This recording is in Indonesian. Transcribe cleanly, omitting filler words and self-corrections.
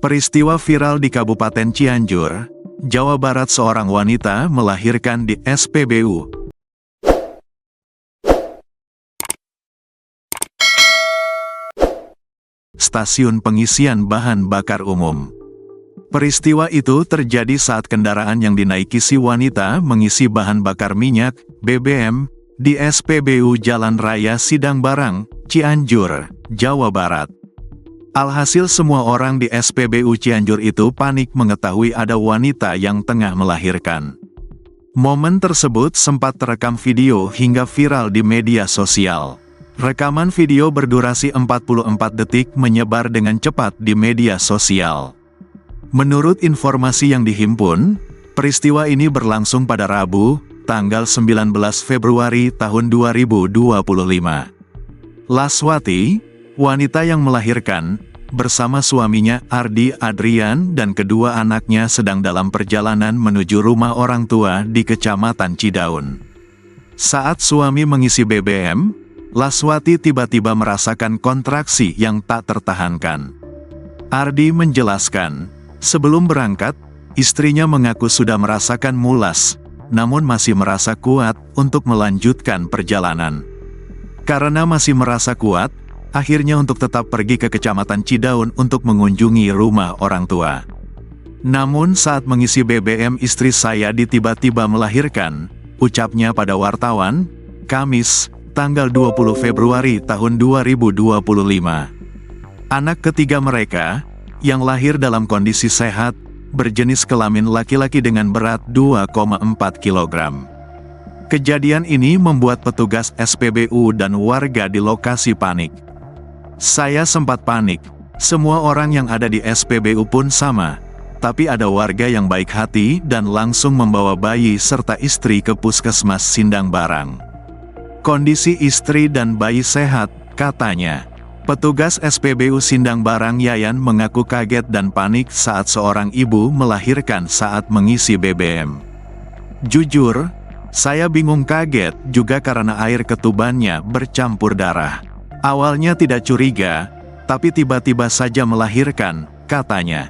Peristiwa viral di Kabupaten Cianjur, Jawa Barat. Seorang wanita melahirkan di SPBU. Stasiun pengisian bahan bakar umum. Peristiwa itu terjadi saat kendaraan yang dinaiki si wanita mengisi bahan bakar minyak, BBM, di SPBU Jalan Raya Sidang Barang, Cianjur, Jawa Barat. Alhasil semua orang di SPBU Cianjur itu panik mengetahui ada wanita yang tengah melahirkan. Momen tersebut sempat terekam video hingga viral di media sosial. Rekaman video berdurasi 44 detik menyebar dengan cepat di media sosial. Menurut informasi yang dihimpun, peristiwa ini berlangsung pada Rabu, tanggal 19 Februari tahun 2025. Laswati, wanita yang melahirkan, bersama suaminya Ardi Adrian dan kedua anaknya sedang dalam perjalanan menuju rumah orang tua di Kecamatan Cidaun. Saat suami mengisi BBM, Laswati tiba-tiba merasakan kontraksi yang tak tertahankan. Ardi menjelaskan, sebelum berangkat, istrinya mengaku sudah merasakan mulas, namun masih merasa kuat untuk melanjutkan perjalanan. Karena masih merasa kuat, akhirnya untuk tetap pergi ke Kecamatan Cidaun untuk mengunjungi rumah orang tua. Namun saat mengisi BBM istri saya tiba-tiba melahirkan, ucapnya pada wartawan, Kamis, tanggal 20 Februari tahun 2025. Anak ketiga mereka, yang lahir dalam kondisi sehat, berjenis kelamin laki-laki dengan berat 2,4 kg. Kejadian ini membuat petugas SPBU dan warga di lokasi panik. Saya sempat panik, semua orang yang ada di SPBU pun sama, tapi ada warga yang baik hati dan langsung membawa bayi serta istri ke Puskesmas Sindang Barang. Kondisi istri dan bayi sehat, katanya. Petugas SPBU Sindang Barang Yayan mengaku kaget dan panik saat seorang ibu melahirkan saat mengisi BBM. Jujur, saya bingung kaget juga karena air ketubannya bercampur darah. Awalnya tidak curiga, tapi tiba-tiba saja melahirkan, katanya.